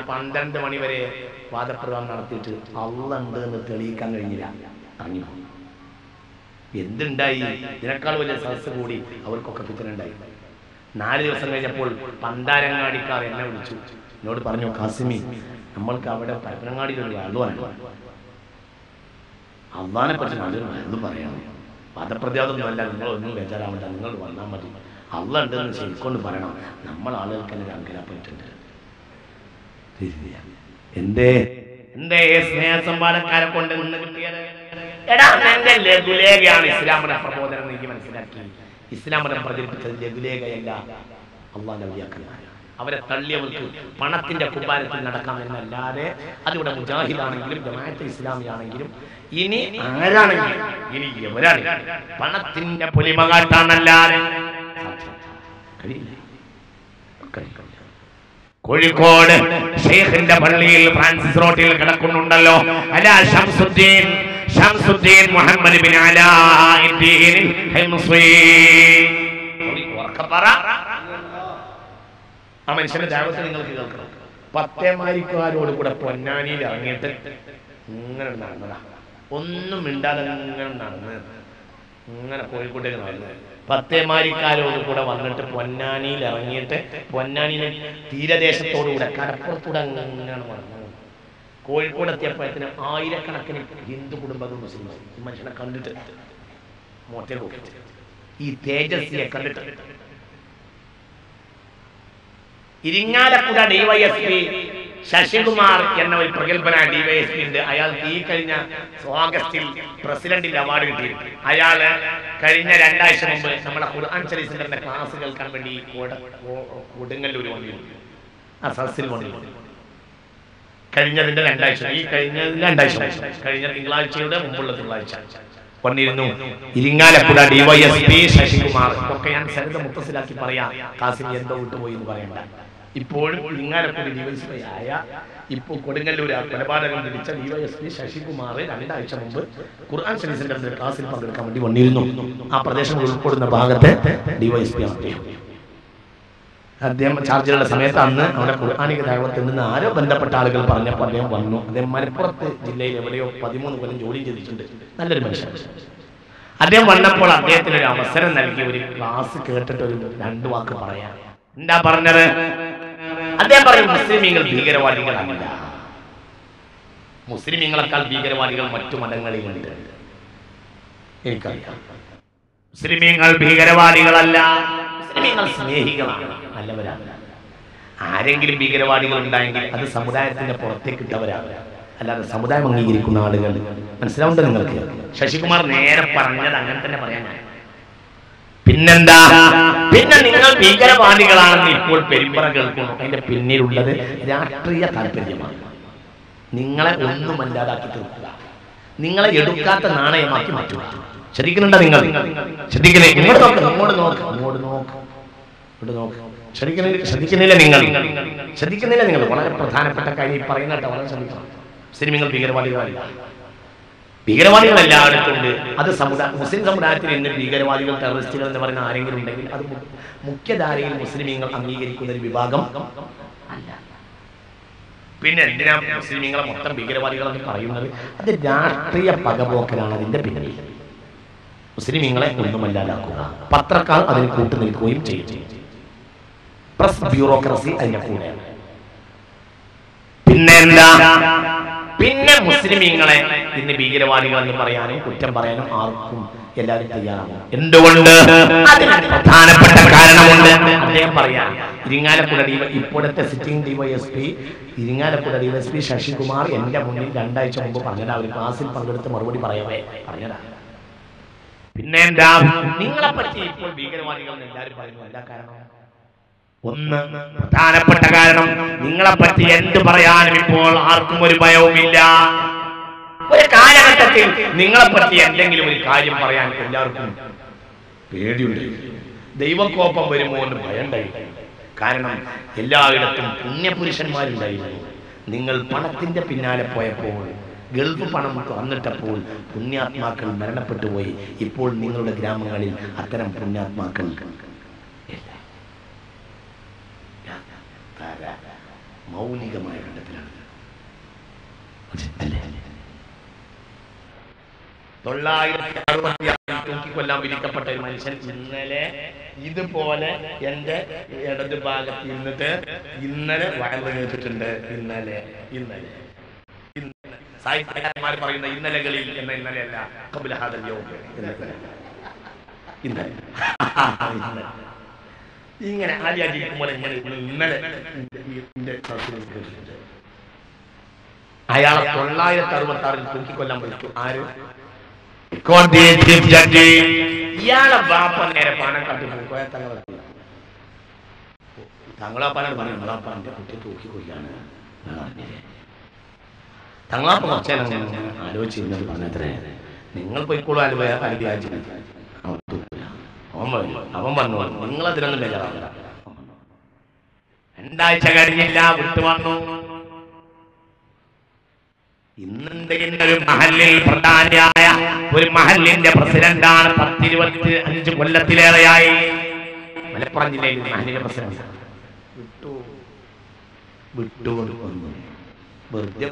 12 മണി വരെ വാദപ്രവാദം നടത്തിയിട്ട് അല്ലാഹ് ഉണ്ട് എന്ന് തെളിയിക്കാൻ കഴിഞ്ഞില്ല, ഇറങ്ങിപ്പോയി. എന്തുണ്ടായി? ഇതിനേക്കാൾ വലിയ സദസ്സ് കൂടി അവർക്കൊക്കെ പിത്തനുണ്ടായി. 4 ദിവസം കഴിഞ്ഞപ്പോൾ പണ്ടാരങ്ങാടിക്കാർ എന്നെ വിളിച്ചു, എന്നോട് പറഞ്ഞു, കാസിമി, നമ്മൾക്ക് അവിടെ പരപ്പനങ്ങാടിയിൽ ഒരു വയലുവാണ്, അള്ളാനെ പറ്റി നല്ലൊരു വയലു പറയണം. വാദപ്രതിവാദമൊന്നുമല്ല, നിങ്ങളൊന്നും ബേജാറാവണ്ട, നിങ്ങൾ വന്നാൽ മതി, അള്ളാഹ് ഉണ്ടെന്ന് ശരിക്കൊണ്ട് പറയണം. നമ്മൾ ആളുകൾക്ക് തന്നെ അങ്കലാപ്പറ്റുണ്ട്. എന്തേ എന്തേ സ്നേഹസമ്പാദക്കാരെ കൊണ്ട് നിന്ന് കിട്ടിയത്? എടാ, എന്റെ ലഘുലേഖയാണ് ഇസ്ലാമിന്റെ പ്രബോധനം. എനിക്ക് മനസ്സിലാക്കി, ഇസ്ലാമിനെ പ്രചരിപ്പിച്ചത് ലഘുലേഖയല്ല, അള്ളാഹുവിന്റെ ഔലിയാക്കന്മാരാണ്. അവരെ തള്ളിയവർക്ക് പണത്തിന്റെ കുപ്പാരത്തിൽ നടക്കാമെന്നല്ലാതെ അതിവിടെ മുജാഹിദാണെങ്കിലും ജമാഅത്തെ ഇസ്ലാമിയാണെങ്കിലും ഇനി ആരാണെങ്കിലും ഇനി എവരാണെങ്കിലും പണത്തിന്റെ പൊലിമ കാട്ടാനല്ലാതെ കഴിയില്ല. കോഴിക്കോട് ഷെയ്ഖിന്റെ പള്ളിയിൽ ഫ്രാൻസിസ് റോട്ടിൽ കിടക്കുന്നുണ്ടല്ലോ അലാ ഷംസുദ്ദീൻ മുഹമ്മദ് ബിൻ അലാഉദ്ദീൻ ഹിംസി. ആ മനുഷ്യന്റെ ദാവത്ത് നിങ്ങൾക്ക് കേൾക്കണം. പത്തേമാരിക്കാരോട് കൂടെ പൊന്നാനിയിൽ ഇറങ്ങിയിട്ട് ഇങ്ങനെ നടന്നതാ, ഒന്നും മിണ്ടാതെ ഇങ്ങനെ നടന്ന് ഇങ്ങനെ കോഴിക്കോട്ടേക്ക് നടന്നത്. പത്തേമാരിക്കാരോട് കൂടെ വന്നിട്ട് പൊന്നാനിയിൽ ഇറങ്ങിയിട്ട് പൊന്നാനിയിലെ തീരദേശത്തോടുകൂടെ കടപ്പുറത്തൂടെ ഇങ്ങനെ വന്നത്. കോഴിക്കോട് എത്തിയപ്പോഴത്തിന് ആയിരക്കണക്കിന് ഹിന്ദു കുടുംബങ്ങളും മുസ്ലിം ഈ മനുഷ്യനെ കണ്ടിട്ട് മോട്ടെ നോക്കിയിട്ട് ഈ തേജസ്വിയെ കണ്ടിട്ട് ഇരിങ്ങാലക്കുട ഡിവൈഎസ്പി ശശികുമാർ എന്ന ഒരു പ്രഗത്ഭനായ ഡിവൈഎസ്പി ഉണ്ട്. അയാൾക്ക് ഈ കഴിഞ്ഞ ഓഗസ്റ്റിൽ പ്രസിഡന്റിന്റെ അവാർഡ് കിട്ടി. അയാള് കഴിഞ്ഞ 2 ആഴ്ച മുമ്പ് നമ്മളെ ഖുർആൻ സ്റ്റഡി സെന്ററിന്റെ ക്ലാസ് കേൾക്കാൻ വേണ്ടി കൊടുങ്ങല്ലൂർ വന്നിരുന്നു. ആ സദസ്സിൽ വന്നിരുന്നു. കഴിഞ്ഞതിന്റെ 2 ആഴ്ച, ഈ കഴിഞ്ഞ 2 ആഴ്ച, കഴിഞ്ഞ തിങ്കളാഴ്ചയുടെ മുമ്പുള്ള തിങ്കളാഴ്ച വന്നിരുന്നു. ഇരിങ്ങാലക്കുട ഡിവൈഎസ്പി ശശികുമാർ. ഒക്കെ ഞാൻ സരിത മുത്തസിലാക്കി പറയാം, കാസിം എന്തോ വിട്ടുപോയി എന്ന് പറയണ്ട. ഇപ്പോഴും ഇരിങ്ങാലക്കുട ഡിവൈഎസ്പി ആയ ഇപ്പോൾ കൊടുങ്ങല്ലൂർ കൊലപാതകം പിടിച്ച ഡിവൈഎസ്പി ശശികുമാർ 2 ആഴ്ച മുമ്പ് ഖുർആൻ സ്റ്റഡി സെന്ററിന്റെ ക്ലാസ്സിൽ പങ്കെടുക്കാൻ വേണ്ടി വന്നിരുന്നു. ആ പ്രദേശം ഉൾപ്പെടുന്ന ഭാഗത്തെ ഡിവൈഎസ്പി ആണ് അദ്ദേഹം. ചാർജിലുള്ള സമയത്ത് അന്ന് അവിടെ ഖുർആനിക ദഅവത്തിൽ നിന്ന് ആരോ ബന്ധപ്പെട്ട ആളുകൾ പറഞ്ഞപ്പോൾ അദ്ദേഹം വന്നു. അദ്ദേഹം മലപ്പുറത്ത് ജില്ലയിൽ എവിടെയോ 13 കൊല്ലം ജോലി ചെയ്തിട്ടുണ്ട്. നല്ലൊരു മനുഷ്യൻ. അദ്ദേഹം വന്നപ്പോൾ അദ്ദേഹത്തിന് ഒരു അവസരം നൽകി ഒരു ക്ലാസ് കേട്ടിട്ട് ഒരു 2 വാക്ക് പറയാം. എന്താ പറഞ്ഞത്? അദ്ദേഹം പറയും, മുസ്ലിമീങ്ങൾ ഭീകരവാദികളല്ല, മുസ്ലിമീങ്ങളെക്കാൾ ഭീകരവാദികൾ മറ്റു മതങ്ങളിലുണ്ട്. എനിക്കറിയാം, മുസ്ലിമീങ്ങൾ ഭീകരവാദികളല്ല, മുസ്ലിമീങ്ങൾ സ്നേഹികളാണ്, നല്ലവരാണ്. ആരെങ്കിലും ഭീകരവാദികൾ ഉണ്ടായെങ്കിൽ അത് സമുദായത്തിന്റെ പുറത്തേക്ക് ഇട്ടവരാണ്, അല്ലാതെ സമുദായം അംഗീകരിക്കുന്ന ആളുകൾ. മനസ്സിലാവുണ്ട് നിങ്ങൾക്ക്? ശശികുമാർ നേരെ പറഞ്ഞത് അങ്ങനെ തന്നെ പറയാൻ. പിന്നെന്താ? പിന്നെ നിങ്ങൾ ഭീകരവാദികളാണെന്ന് ഇപ്പോൾ പെരുമ്പറ കേൾക്കുന്നു. അതിന്റെ പിന്നിലുള്ളത് രാഷ്ട്രീയ താല്പര്യമാണ്. നിങ്ങളെ ഒന്നുമല്ലാതാക്കി തീർക്കുക, നിങ്ങളെ എടുക്കാത്ത നാണയമാക്കി മാറ്റുക. ശ്രദ്ധിക്കുന്നുണ്ടോ നിങ്ങൾ? ശ്രദ്ധിക്കുന്നില്ല? ഇങ്ങോട്ട് നോക്ക്, ഇങ്ങോട്ട് നോക്ക്, ഇങ്ങോട്ട് നോക്ക്, ഇങ്ങോട്ട് നോക്ക്. ശ്രദ്ധിക്കുന്നില്ല നിങ്ങൾ? ശ്രദ്ധിക്കുന്നില്ല നിങ്ങൾ? വളരെ പ്രധാനപ്പെട്ട കാര്യം പറയുന്ന കേട്ടോ, വളരെ ശ്രദ്ധിക്കണം. മുസ്ലിമീങ്ങൾ ഭീകരവാദികളല്ല, ഭീകരവാദികൾ എല്ലായിടത്തും ഉണ്ട്. അത് മുസ്ലിം സമുദായത്തിൽ ഇന്ന് ഭീകരവാദികൾ, ടെററിസ്റ്റുകൾ എന്ന് പറയുന്ന ആരെങ്കിലും ഉണ്ടെങ്കിൽ അത് മുഖ്യധാരയിൽ മുസ്ലിമീങ്ങൾ അംഗീകരിക്കുന്ന ഒരു വിഭാഗം അല്ല. പിന്നെ എന്തിനാ മുസ്ലിമീങ്ങളെ മൊത്തം ഭീകരവാദികൾ എന്ന് പറയുന്നത്? അത് രാഷ്ട്രീയ പകപോക്കലാണ് അതിന്റെ പിന്നിൽ. മുസ്ലിമീങ്ങളെ ഒന്നുമല്ലാതാക്കുക, പത്രക്കാർ അതിന് കൂട്ടുനിൽക്കുകയും ചെയ്യും, പ്രസ് ബ്യൂറോക്രസി അതിന്റെ കൂടെയാണ്. പിന്നെ എന്താ? പിന്നെ മുസ്ലിമീങ്ങളെ ഇന്ന് ഭീകരവാദികൾ എന്ന് പറയാനും കുറ്റം പറയാനും ആർക്കും എല്ലാവരും തയ്യാറാണ്. എന്തുകൊണ്ട്? അതിന് പ്രധാനപ്പെട്ട കാരണമുണ്ട്. അദ്ദേഹം പറയാം, ഇരിങ്ങാലക്കുട ഇപ്പോഴത്തെ sitting DYSP Irinjalakuda DYSP Sasikumar എന്റെ മുന്നിൽ 2 ആഴ്ച മുമ്പ് പറഞ്ഞതാ. ഒരു ക്ലാസ്സിൽ പങ്കെടുത്ത് മറുപടി പറയവേ പറഞ്ഞതാ. പിന്നെ എന്താ? നിങ്ങളെ പറ്റി ഇപ്പോൾ ഭീകരവാദികൾ എന്ന് എല്ലാവരും പറയുന്നു. എന്താ കാരണം? ഒന്ന് പ്രധാനപ്പെട്ട കാരണം, നിങ്ങളെ പറ്റി എന്ത് പറയാനും ഇപ്പോൾ ആർക്കും ഒരു ഭയവുമില്ല. ഒരു കാലഘട്ടത്തിൽ നിങ്ങളെ പറ്റി എന്തെങ്കിലും ഒരു കാര്യം പറയാൻ എല്ലാവർക്കും പേടിയുണ്ട്. ദൈവക്കോപം വരുമോ എന്ന് ഭയമുണ്ടായി. കാരണം എല്ലായിടത്തും പുണ്യപുരുഷന്മാരുണ്ടായിരുന്നു. നിങ്ങൾ പണത്തിന്റെ പിന്നാലെ പോയപ്പോൾ, ഗൾഫ് പണം തുറന്നിട്ടപ്പോൾ പുണ്യാത്മാക്കൾ മരണപ്പെട്ടു പോയി. ഇപ്പോൾ നിങ്ങളുടെ ഗ്രാമങ്ങളിൽ അത്തരം പുണ്യാത്മാക്കൾ മൗലികമായ ഘട്ടത്തിലാണ്. അല്ലേ 966 തൂക്കിക്കൊല്ലാൻ വിധിക്കപ്പെട്ട ഒരു മനുഷ്യൻ ഇന്നലെ ഇതുപോലെ എന്റെ ഇടത് ഭാഗത്ത് ഇരുന്നിട്ട് ഇന്നലെ വയറ് കേട്ടിട്ടുണ്ട്. ഇന്നലെ സാഹിത്യകാരന്മാർ പറയുന്ന ഇന്നലകളിൽ എന്ന ഇന്നലെയല്ല, ഇന്നലെ ഇങ്ങനെ ആദ്യമായിരിക്കുമ്പോൾ ഇന്നലെ അയാളെ 966 തൂക്കിക്കൊല്ലാൻ പറ്റൂ. ആര്? ഇയാളെ ബാപ്പ നേരെ പാണക്കാട്ട് പോയ തങ്ങളാപ്പാനോട് പറഞ്ഞു, തങ്ങളാപ്പാന്റെ കുട്ടിയെ തൂക്കിക്കൊല്ലാണ്. തങ്ങളാപ്പ കുറച്ചേരം ആലോചിച്ചിരുന്നത് പറഞ്ഞത്രേ, നിങ്ങൾ പോയിക്കോളൂ അവൻ പറഞ്ഞു നിങ്ങളതിനൊന്നും ബേജാറാവില്ല. 2 ആഴ്ച കഴിഞ്ഞില്ല, വിട്ടു വന്നു. ഇന്നൊരു മഹല്ലിൽ പ്രധാനിയായ ഒരു മഹല്ലിന്റെ പ്രസിഡന്റാണ്. 10-25 കൊല്ലത്തിലേറെയായി മലപ്പുറം ജില്ലയിൽ മഹല്ലിന്റെ പ്രസിഡന്റ്. വിട്ടുകൊടുക്കുന്നു. വെറുതെ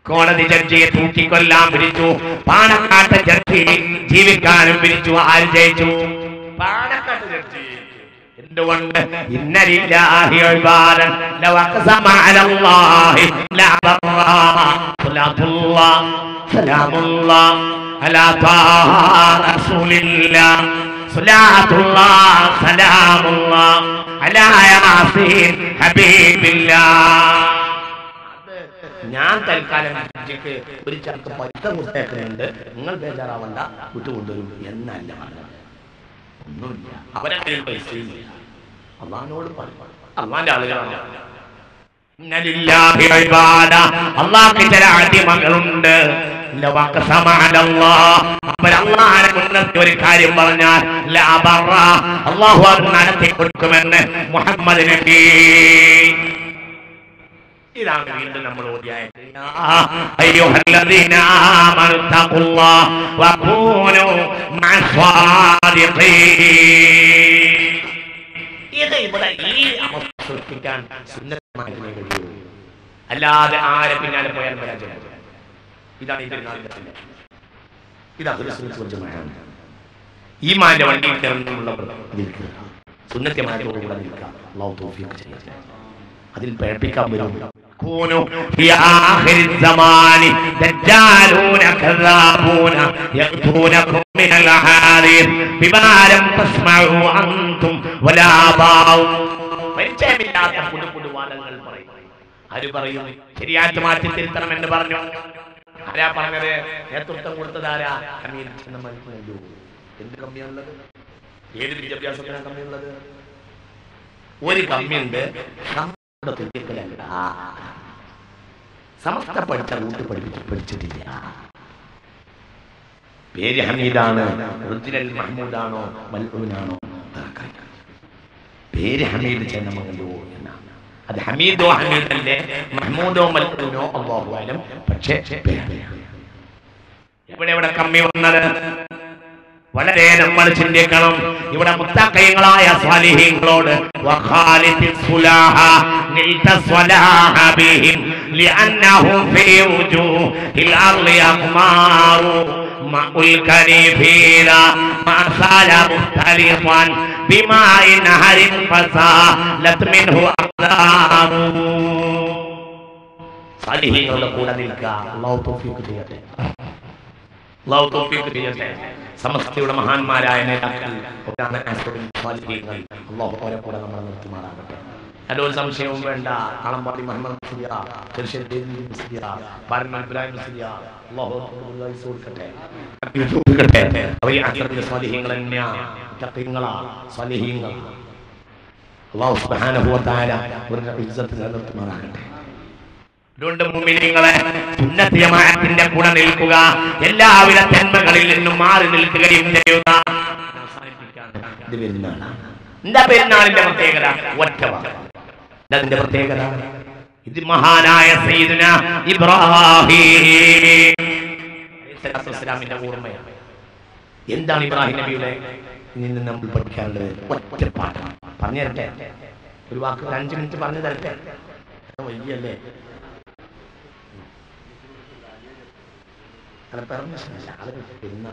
കോടതി ജഡ്ജിയെ തൂക്കിക്കൊല്ലാൻ പിടിച്ചു. പാണക്കാട്ട് ജഡ്ജി ജീവിക്കാനും പിടിച്ചു. ആര് ജയിച്ചു? പാണക്കാട്ട് ജഡ്ജി. എന്തുകൊണ്ട്? ഇന്നലില്ലാഹി ഇബാദൻ ലൗ അഖ്സമ അലല്ലാഹി ലാ ബറ സലാത്തുല്ലാഹ് സലാമുല്ലാഹ് അലാ താഹ റസൂലില്ലാഹ് സലാത്തുല്ലാഹ് സലാമുല്ലാഹ് അലാ യാസീൻ ഹബീബില്ലാഹ്. ഞാൻ തൽക്കാലം ജഡ്ജിക്ക് ഒരു ചർക്ക പൈസ കൊടുത്തേക്കുന്നുണ്ട്, നിങ്ങൾ ബേജാറാവണ്ട, വിട്ടുകൊണ്ടുവരും എന്നല്ല പറഞ്ഞത്. ഒന്നുമില്ല, അവരെ കയ്യിൽ പൈസയില്ല. അള്ളാഹിനോട് പറഞ്ഞു, അള്ളാന്റെ ആളുകളാണ്. അള്ളാഹ്ക്ക് ചില അടിമകളുണ്ട്. അവരല്ലാഹുവിനെ മുൻനിർത്തി ഒരു കാര്യം പറഞ്ഞാൽ അള്ളാഹു അത് നടത്തി കൊടുക്കുമെന്ന് മുഹമ്മദ് നബി. ഇതാണ് വീണ്ടും നമ്മൾ ഓതിയായത്. ഇത് ഇവിടെ ഈ അവസ്ഥ സൃഷ്ടിക്കാൻ സുന്നത്തമായതിനെ കഴിയൂ, അല്ലാതെ ആരെ പിന്നാലെ പോയാലും പരാജയം. ഇതാണ് ഈ പെരുന്നാളിന്റെ ഈമാന്റെ വണ്ടിയിൽ കയറുന്നുള്ളവർ സുന്നത്യമായതോടുകൂടെ നിൽക്കാം. അല്ലാഹു തൗഫീഖ് ചെയ്യട്ടെ. അതിൽ പേടിപ്പിക്കാൻ വരും. كونوا في آخر الزمان دجالون كذابون يأتونكم من الأحاديث بما لم تسمعوا أنتم ولا آباؤكم. പരിചയമില്ലാത്ത പുതുവാദങ്ങൾ പറയും. ആര് പറയും? ശരിയായിട്ട് മാറ്റി തിരുത്തണമെന്ന് പറഞ്ഞു. ആരാ പറഞ്ഞത്? നേതൃത്വം കൊടുത്തത് ആരാ? ഹമീദ് എന്ന മനുഷ്യനല്ലോ. എന്ത് കമ്മിയാണുള്ളത്? ഏത് വിദ്യാഭ്യാസത്തിനാണ് കമ്മിയുള്ളത്? ഒരു കമ്മിയുണ്ട്. സമസ്ത പഠിച്ച റൂട്ട് പഠിച്ചിട്ടില്ല. പേര് ഹമീദാണ്, ഒറിജിനൽ മഹ്മൂദാണോ മൽഊനാണോ? പേര് ഹമീദ് ചെന്നമംഗലോ എന്നാണ്. അത് ഹമീദോ ഹമീദല്ലേ, മഹ്മൂദോ മൽഊനോ അല്ലാഹു അലം. പക്ഷേ എവിടെ കമ്മി വന്നത്? വളരെ നമ്മൾ ചിന്തിക്കണം. ഇവിടെ മുത്തഖീങ്ങളായ സ്വാലിഹീങ്ങളോട് സ്വാലിഹീങ്ങളുടെ കൂടെ നിൽക്കുക. അല്ലാഹു തൗഫീഖ് ചെയ്യട്ടെ. അല്ലാഹു തൗഫീഖ് ചെയ്യട്ടെ. സമസ്തയുടെ മഹാന്മാരായ നേതാക്കൾ അല്ലാഹു അവരെ കൂടെ നമ്മളെ നിർത്തുമാറാകട്ടെ. അതൊരു സംശയവും വേണ്ട. കളമ്പാടി മുഹമ്മദ് മുസ്ലിയ, ചെറുശ്ശേരി മുസ്ലിയ, പാരമ്പര്യ ഇബ്രാഹിം മുസ്ലിയ, അല്ലാഹു കൊടുക്കട്ടെ. അവർ അത്തരത്തിലെ സ്വാലിഹീങ്ങൾ തന്നെയാണ്. സ്വാലിഹീങ്ങൾ അല്ലാഹു സുബ്ഹാനഹു വ തആല അവരുടെ ഇസ്സത്ത് നിലനിർത്തുമാറാകട്ടെ. അതുകൊണ്ട് മുഅ്മിനീങ്ങളെ സുന്നത്ത് ജമാഅത്തിന്റെ കൂടെ നിൽക്കുക, എല്ലാവിധ തിന്മകളിൽ നിന്നും മാറി നിൽക്കുകയും ചെയ്യുക. എന്താ പെരുന്നാളിന്റെ പ്രത്യേകത? ഒറ്റ അതിന്റെ പ്രത്യേകത ഇത് മഹാനായ സയ്യിദുനാ ഇബ്രാഹിം അലൈഹിസ്സലാമിന്റെ ഓർമ്മയാണ്. എന്താണ് ഇബ്രാഹിം നബിയുടെ നിന്ന് നമ്മൾ പഠിക്കാനുള്ളത്? ഒറ്റ പാഠം പറഞ്ഞു തരട്ടെ. ഒരു വാക്ക് 5 മിനിറ്റ് പറഞ്ഞു തരട്ടെ. വൈകിയല്ലേ? അല്ല പെർമിഷനല്ല, അത് പിന്നെ